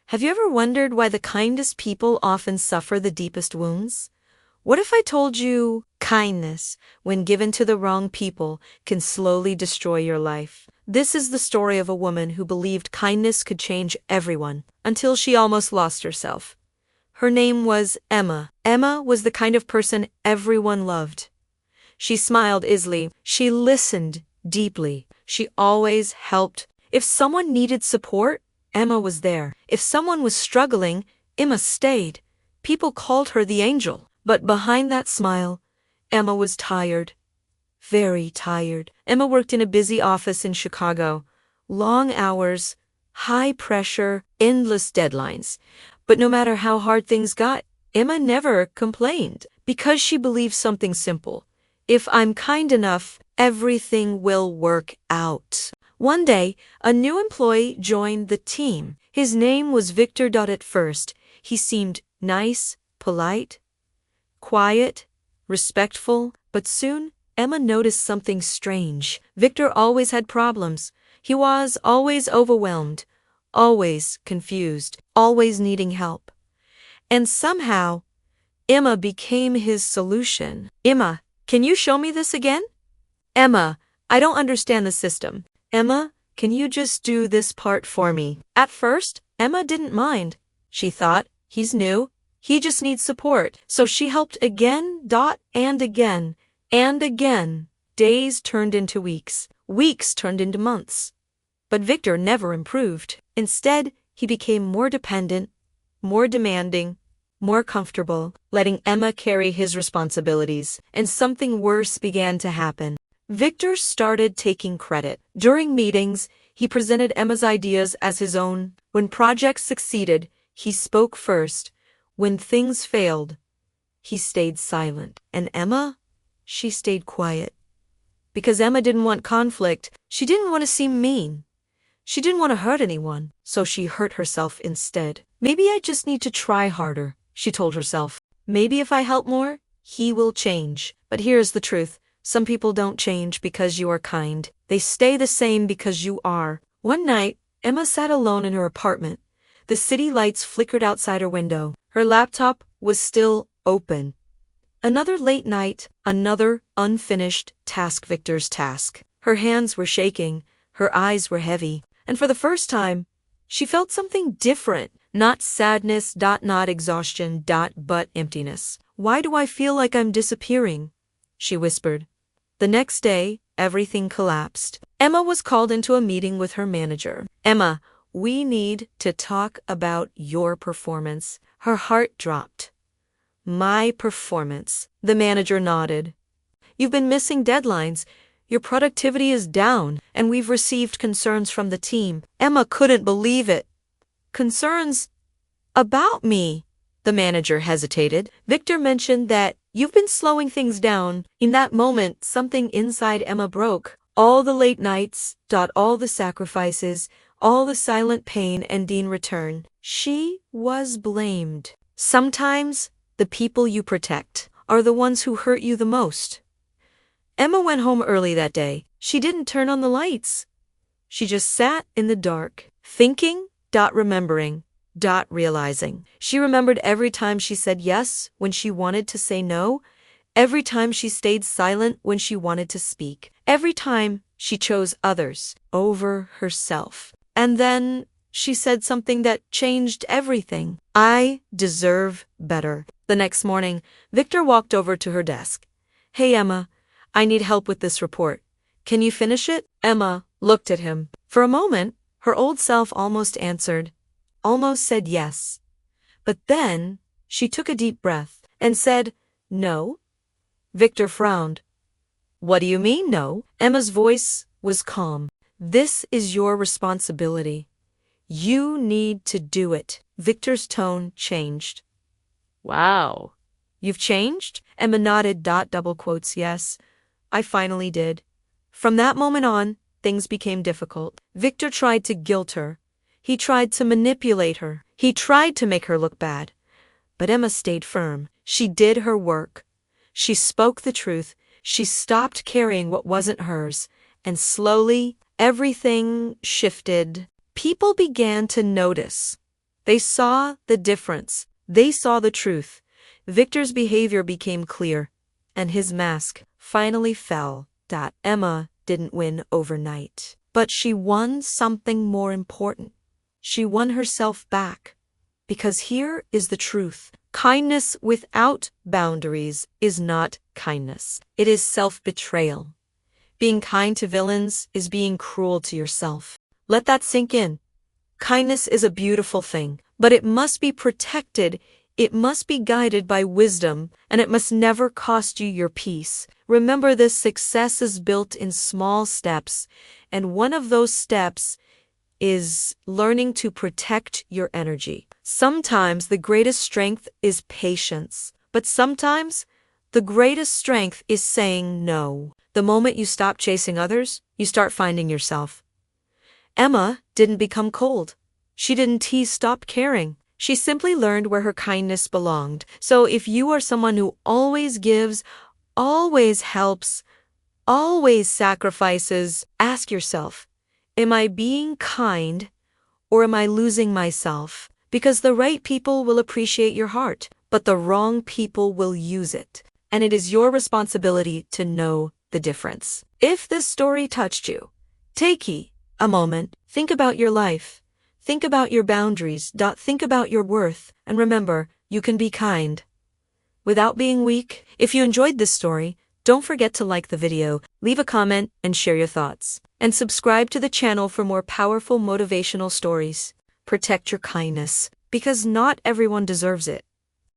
Have you ever wondered why the kindest people often suffer the deepest wounds? What if I told you kindness, when given to the wrong people, can slowly destroy your life? This is the story of a woman who believed kindness could change everyone, until she almost lost herself. Her name was Emma. Emma was the kind of person everyone loved. She smiled easily. She listened deeply. She always helped. If someone needed support, Emma was there. If someone was struggling, Emma stayed. People called her the angel. But behind that smile, Emma was tired. Very tired. Emma worked in a busy office in Chicago. Long hours, high pressure, endless deadlines. But no matter how hard things got, Emma never complained, because she believed something simple. If I'm kind enough, everything will work out. One day, a new employee joined the team. His name was Victor. At first, he seemed nice, polite, quiet, respectful, but soon, Emma noticed something strange. Victor always had problems. He was always overwhelmed, always confused, always needing help. And somehow, Emma became his solution. Emma, can you show me this again? Emma, I don't understand the system. Emma, can you just do this part for me? At first, Emma didn't mind. She thought, he's new, he just needs support. So she helped again, and again, and again. Days turned into weeks. Weeks turned into months. But Victor never improved. Instead, he became more dependent, more demanding, more comfortable, letting Emma carry his responsibilities. And something worse began to happen. Victor started taking credit. During meetings, he presented Emma's ideas as his own. When projects succeeded, he spoke first. When things failed, he stayed silent. And Emma? She stayed quiet. Because Emma didn't want conflict. She didn't want to seem mean. She didn't want to hurt anyone, so she hurt herself instead. Maybe I just need to try harder, she told herself. Maybe if I help more, he will change. But here's the truth. Some people don't change because you are kind. They stay the same because you are. One night, Emma sat alone in her apartment. The city lights flickered outside her window. Her laptop was still open. Another late night, another unfinished task. Victor's task. Her hands were shaking, her eyes were heavy, and for the first time, she felt something different. Not sadness, not exhaustion, but emptiness. Why do I feel like I'm disappearing? She whispered. The next day, everything collapsed. Emma was called into a meeting with her manager. Emma, we need to talk about your performance. Her heart dropped. My performance. The manager nodded. You've been missing deadlines. Your productivity is down, and we've received concerns from the team. Emma couldn't believe it. Concerns? About me? The manager hesitated. Victor mentioned that you've been slowing things down. In that moment, something inside Emma broke. All the late nights, all the sacrifices, all the silent pain, and in return, she was blamed. Sometimes, the people you protect are the ones who hurt you the most. Emma went home early that day. She didn't turn on the lights. She just sat in the dark, thinking, remembering, realizing. She remembered every time she said yes when she wanted to say no, every time she stayed silent when she wanted to speak, every time she chose others over herself. And then she said something that changed everything. I deserve better. The next morning, Victor walked over to her desk. Hey, Emma, I need help with this report. Can you finish it? Emma looked at him. For a moment, her old self almost answered, almost said yes. But then, she took a deep breath and said, no. Victor frowned. What do you mean, no? Emma's voice was calm. This is your responsibility. You need to do it. Victor's tone changed. Wow. You've changed? Emma nodded. Yes, I finally did. From that moment on, things became difficult. Victor tried to guilt her. He tried to manipulate her. He tried to make her look bad. But Emma stayed firm. She did her work. She spoke the truth. She stopped carrying what wasn't hers. And slowly, everything shifted. People began to notice. They saw the difference. They saw the truth. Victor's behavior became clear, and his mask finally fell. Emma didn't win overnight. But she won something more important. She won herself back. Because here is the truth. Kindness without boundaries is not kindness. It is self-betrayal. Being kind to villains is being cruel to yourself. Let that sink in. Kindness is a beautiful thing, but it must be protected, it must be guided by wisdom, and it must never cost you your peace. Remember this: success is built in small steps, and one of those steps is learning to protect your energy. Sometimes the greatest strength is patience, but sometimes the greatest strength is saying no. The moment you stop chasing others, you start finding yourself. Emma didn't become cold. She didn't stop caring. She simply learned where her kindness belonged. So if you are someone who always gives, always helps, always sacrifices, ask yourself, am I being kind or am I losing myself? Because the right people will appreciate your heart, but the wrong people will use it. And it is your responsibility to know the difference. If this story touched you, take a moment, think about your life, think about your boundaries, think about your worth, and remember, you can be kind without being weak. If you enjoyed this story, don't forget to like the video, leave a comment, and share your thoughts. And subscribe to the channel for more powerful motivational stories. Protect your kindness, because not everyone deserves it.